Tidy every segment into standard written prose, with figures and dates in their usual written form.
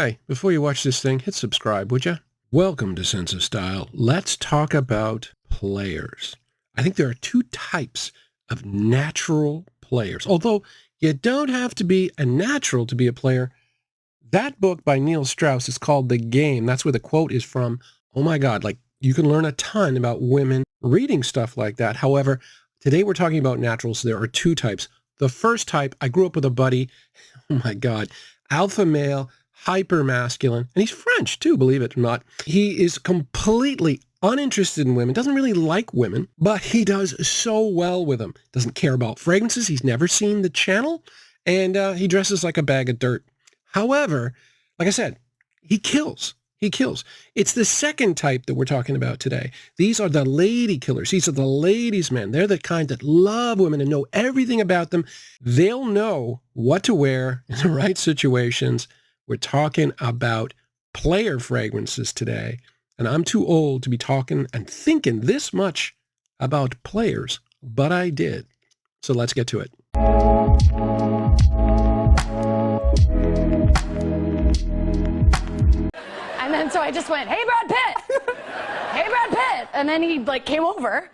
Hey, before you watch this thing, hit subscribe, would you? Welcome to Sense of Style. Let's talk about players. I think there are two types of natural players. Although you don't have to be a natural to be a player. That book by Neil Strauss is called The Game. That's where the quote is from. Oh my God, like you can learn a ton about women reading stuff like that. However, today we're talking about naturals. There are two types. The first type, I grew up with a buddy. Oh my God, alpha male, hyper masculine, and he's French too, believe it or not. He is completely uninterested in women, doesn't really like women, but he does so well with them. Doesn't care about fragrances. He's never seen the channel, and he dresses like a bag of dirt. However, like I said, he kills. He kills. It's the second type that we're talking about today. These are the lady killers. These are the ladies' men. They're the kind that love women and know everything about them. They'll know what to wear in the right situations. We're talking about player fragrances today. And I'm too old to be talking and thinking this much about players, but I did. So let's get to it. And then so I just went, "Hey, Brad Pitt! Hey, Brad Pitt!" And then he came over.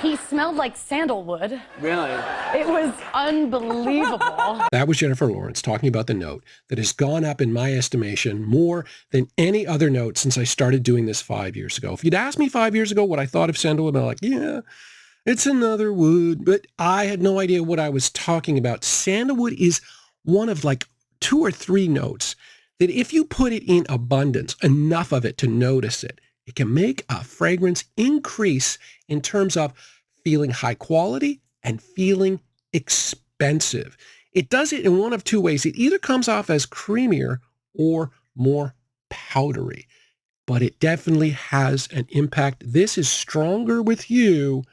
He smelled like sandalwood. Really? It was unbelievable. That was Jennifer Lawrence talking about the note that has gone up in my estimation more than any other note since I started doing this 5 years ago. If you'd asked me 5 years ago what I thought of sandalwood, I'd be like, yeah, it's another wood. But I had no idea what I was talking about. Sandalwood is one of like 2 or 3 notes that if you put it in abundance, enough of it to notice it, it can make a fragrance increase in terms of feeling high quality and feeling expensive. It does it in one of 2 ways. It either comes off as creamier or more powdery, but it definitely has an impact. This is Stronger With You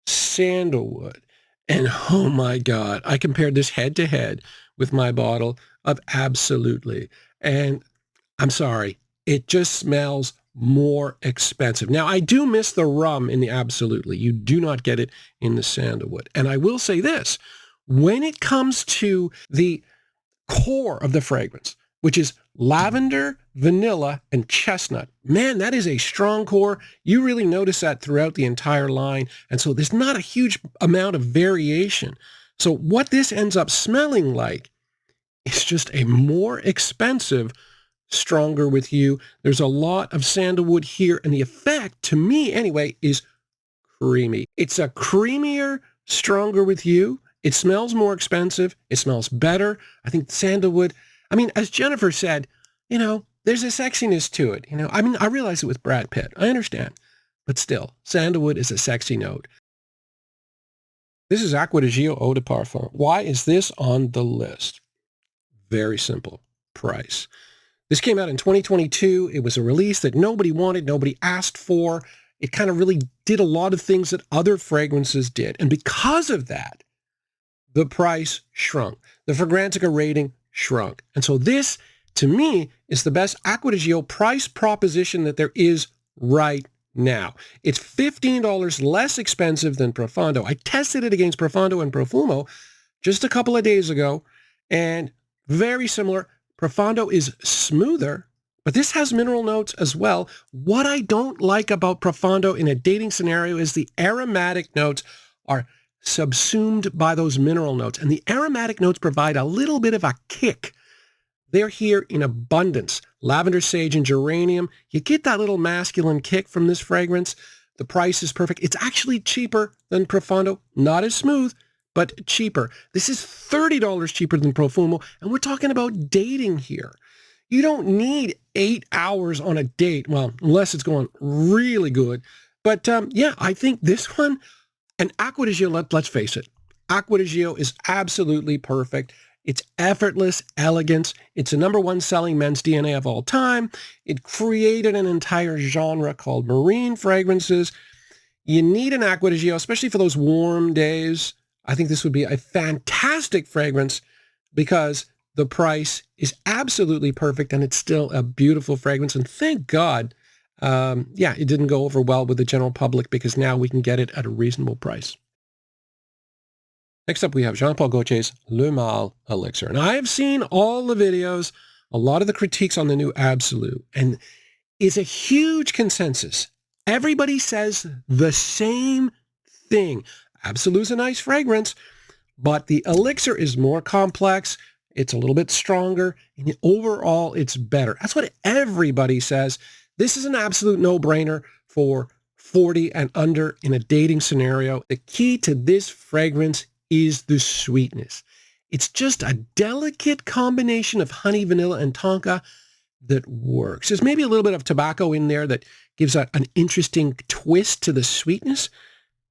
Sandalwood. And oh my God, I compared this head to head with my bottle of Absolutely. And I'm sorry, it just smells more expensive. Now, I do miss the rum in the Absolutely. You do not get it in the sandalwood. And I will say this, when it comes to the core of the fragrance, which is lavender, vanilla, and chestnut, man, that is a strong core. You really notice that throughout the entire line. And so there's not a huge amount of variation. So what this ends up smelling like is just a more expensive Stronger With You. There's a lot of sandalwood here, and the effect, to me anyway, is creamy. It's a creamier Stronger With You. It smells more expensive. It smells better. I think sandalwood, I mean, as Jennifer said, you know, there's a sexiness to it. You know, I mean, I realize it with Brad Pitt. I understand. But still, sandalwood is a sexy note. This is Acqua di Gio Eau de Parfum. Why is this on the list? Very simple. Price. This came out in 2022. It was a release that nobody wanted, nobody asked for. It kind of really did a lot of things that other fragrances did. And because of that, the price shrunk. The Fragrantica rating shrunk. And so this, to me, is the best Acqua di Gio price proposition that there is right now. It's $15 less expensive than Profondo. I tested it against Profondo and Profumo just a couple of days ago, and very similar. Profondo is smoother, but this has mineral notes as well. What I don't like about Profondo in a dating scenario is the aromatic notes are subsumed by those mineral notes, and the aromatic notes provide a little bit of a kick. They're here in abundance. Lavender, sage, and geranium. You get that little masculine kick from this fragrance. The price is perfect. It's actually cheaper than Profondo. Not as smooth, but cheaper. This is $30 cheaper than Profumo, and we're talking about dating here. You don't need 8 hours on a date, well, unless it's going really good. But yeah, I think this one, and Acqua di Gio, let's face it, Acqua di Gio is absolutely perfect. It's effortless elegance. It's a #1 selling men's DNA of all time. It created an entire genre called marine fragrances. You need an Acqua di Gio, especially for those warm days. I think this would be a fantastic fragrance because the price is absolutely perfect and it's still a beautiful fragrance. And thank God, yeah, it didn't go over well with the general public because now we can get it at a reasonable price. Next up, we have Jean-Paul Gaultier's Le Male Elixir. And I have seen all the videos a lot of the critiques on the new Absolute, and is a huge consensus. Everybody says the same thing. Absolute's a nice fragrance, but the Elixir is more complex. It's a little bit stronger, and overall, it's better. That's what everybody says. This is an absolute no-brainer for 40 and under in a dating scenario. The key to this fragrance is the sweetness. It's just a delicate combination of honey, vanilla, and tonka that works. There's maybe a little bit of tobacco in there that gives an interesting twist to the sweetness,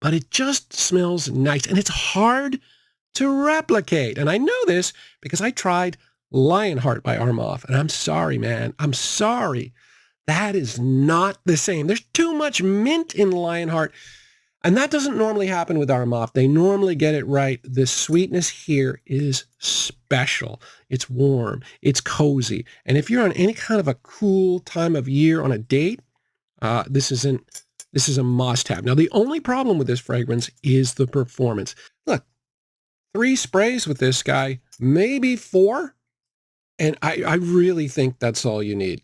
but it just smells nice, and it's hard to replicate. And I know this because I tried Lionheart by Armani, and I'm sorry, man. I'm sorry. That is not the same. There's too much mint in Lionheart, and that doesn't normally happen with Armani. They normally get it right. The sweetness here is special. It's warm. It's cozy. And if you're on any kind of a cool time of year on a date, this is a must-have. Now, the only problem with this fragrance is the performance. Look, 3 sprays with this guy, maybe 4, and I really think that's all you need.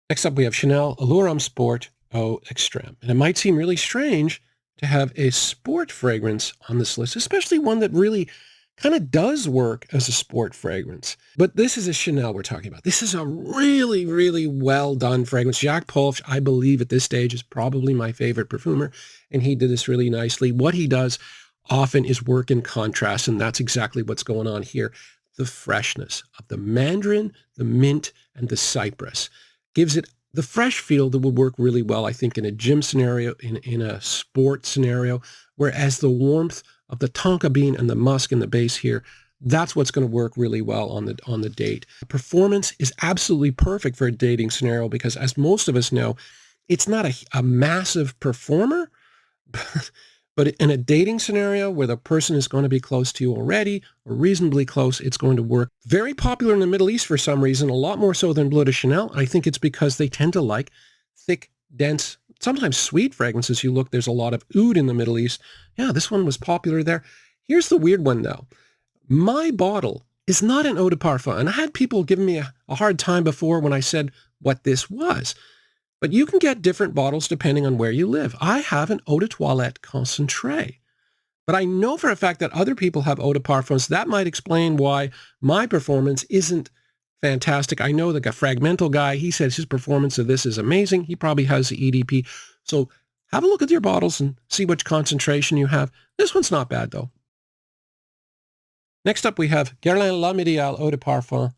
Next up, we have Chanel Allure Homme Sport Eau Extreme. And it might seem really strange to have a sport fragrance on this list, especially one that really kind of does work as a sport fragrance. But this is a Chanel we're talking about. This is a really, really well done fragrance. Jacques Polch, I believe at this stage, is probably my favorite perfumer, and he did this really nicely. What he does often is work in contrast, and that's exactly what's going on here. The freshness of the mandarin, the mint, and the cypress gives it the fresh feel that would work really well, I think, in a gym scenario, in a sport scenario, whereas the warmth of the tonka bean and the musk and the base here, that's what's going to work really well on the date. The performance is absolutely perfect for a dating scenario because, as most of us know, it's not a massive performer, but in a dating scenario where the person is going to be close to you already or reasonably close, it's going to work. Very popular in the Middle East for some reason, a lot more so than Bleu de Chanel. I think it's because they tend to like thick, dense, sometimes sweet fragrances. You look, there's a lot of oud in the Middle East. Yeah, this one was popular there. Here's the weird one, though. My bottle is not an eau de parfum, and I had people giving me a hard time before when I said what this was. But you can get different bottles depending on where you live. I have an eau de toilette concentré. But I know for a fact that other people have eau de parfums. That might explain why my performance isn't fantastic. I know the Fragmental guy, he says his performance of this is amazing. He probably has the EDP. So have a look at your bottles and see which concentration you have. This one's not bad, though. Next up, we have Guerlain La Médiale Eau de Parfum.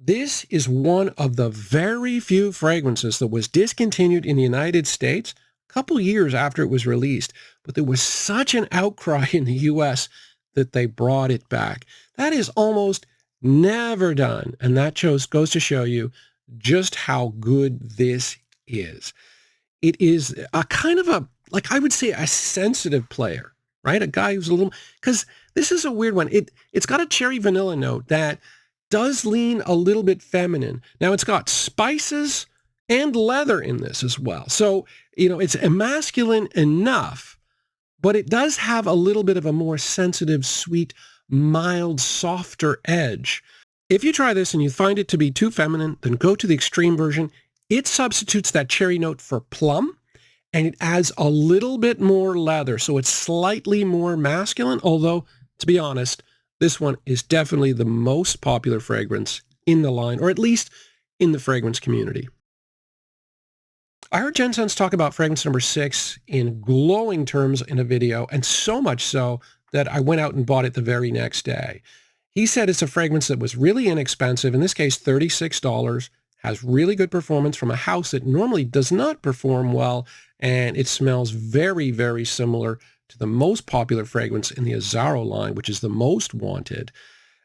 This is one of the very few fragrances that was discontinued in the United States a couple years after it was released, but there was such an outcry in the US that they brought it back. That is almost never done, and that goes to show you just how good this is. It is a kind of a, like I would say, a sensitive player, right? A guy who's a little, because this is a weird one. It's got a cherry vanilla note that does lean a little bit feminine. Now, it's got spices and leather in this as well. So, it's masculine enough, but it does have a little bit of a more sensitive, sweet, mild, softer edge. If you try this and you find it to be too feminine, then go to the extreme version. It substitutes that cherry note for plum, and it adds a little bit more leather. So it's slightly more masculine, although, to be honest, this one is definitely the most popular fragrance in the line, or at least in the fragrance community. I heard Jen Sons talk about fragrance number 6 in glowing terms in a video, and so much so that I went out and bought it the very next day. He said it's a fragrance that was really inexpensive, in this case $36, has really good performance from a house that normally does not perform well, and it smells very, very similar to the most popular fragrance in the Azzaro line, which is the most wanted.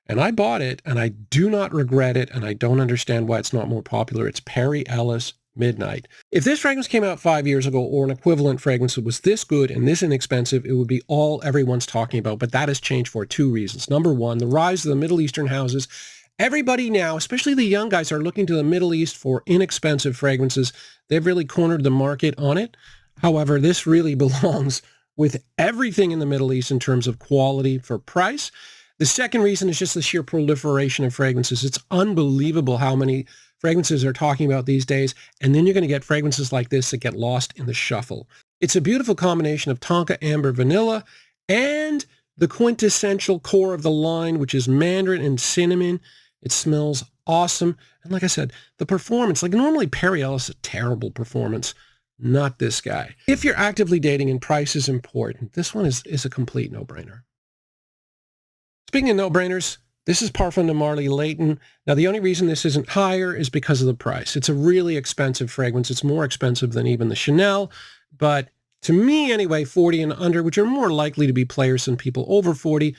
And I bought it, and I do not regret it, and I don't understand why it's not more popular. It's Perry Ellis Midnight. If this fragrance came out 5 years ago, or an equivalent fragrance that was this good and this inexpensive, it would be all everyone's talking about. But that has changed for 2 reasons. Number one, the rise of the Middle Eastern houses. Everybody now, especially the young guys, are looking to the Middle East for inexpensive fragrances. They've really cornered the market on it. However, this really belongs with everything in the Middle East in terms of quality for price. The second reason is just the sheer proliferation of fragrances. It's unbelievable how many fragrances are talking about these days, and then you're going to get fragrances like this that get lost in the shuffle. It's a beautiful combination of tonka, amber, vanilla, and the quintessential core of the line, which is mandarin and cinnamon. It smells awesome. And like I said, the performance, like normally Perry Ellis is a terrible performance, not this guy. If you're actively dating and price is important, this one is a complete no-brainer. Speaking of no-brainers, this is Parfum de Marly Layton. Now, the only reason this isn't higher is because of the price. It's a really expensive fragrance. It's more expensive than even the Chanel, but to me anyway, 40 and under, which are more likely to be players than people over 40,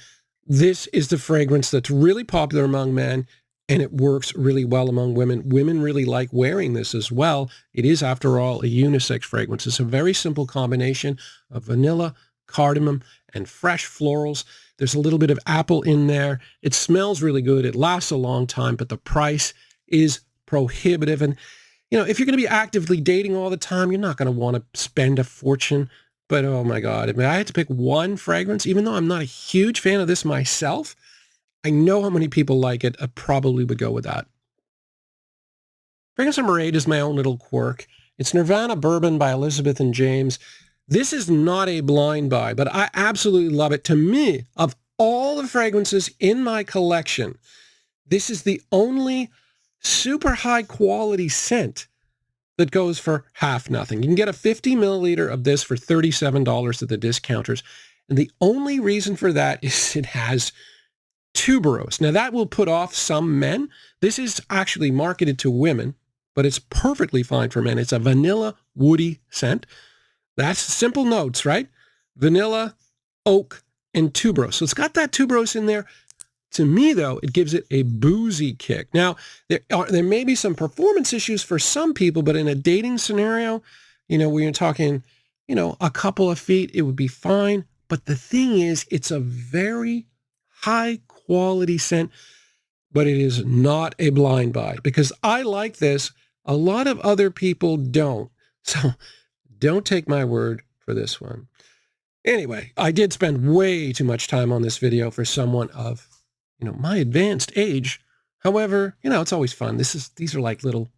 this is the fragrance that's really popular among men, and it works really well among women. Women really like wearing this as well. It is, after all, a unisex fragrance. It's a very simple combination of vanilla, cardamom, and fresh florals. There's a little bit of apple in there. It smells really good. It lasts a long time, but the price is prohibitive. And, you know, if you're going to be actively dating all the time, you're not going to want to spend a fortune. But, oh my God, if I had to pick one fragrance, even though I'm not a huge fan of this myself, I know how many people like it. I probably would go with that. Fragrance number 8 is my own little quirk. It's Nirvana Bourbon by Elizabeth and James. This is not a blind buy, but I absolutely love it. To me, of all the fragrances in my collection, this is the only super high quality scent that goes for half nothing. You can get a 50 milliliter of this for $37 at the discounters. And the only reason for that is it has tuberose. Now that will put off some men. This is actually marketed to women, but it's perfectly fine for men. It's a vanilla woody scent. That's simple notes, right? Vanilla, oak, and tuberose. So it's got that tuberose in there. To me, though, it gives it a boozy kick. Now, there may be some performance issues for some people, but in a dating scenario, you know, when you're talking, you know, a couple of feet, it would be fine. But the thing is, it's a very high quality scent, but it is not a blind buy because I like this. A lot of other people don't. So don't take my word for this one. Anyway, I did spend way too much time on this video for someone of, you know, my advanced age. However, you know, it's always fun. These are like little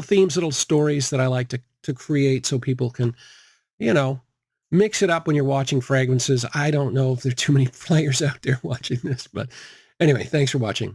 themes, little stories that I like to create so people can, you know, mix it up when you're watching fragrances. I don't know if there are too many players out there watching this, but anyway, thanks for watching.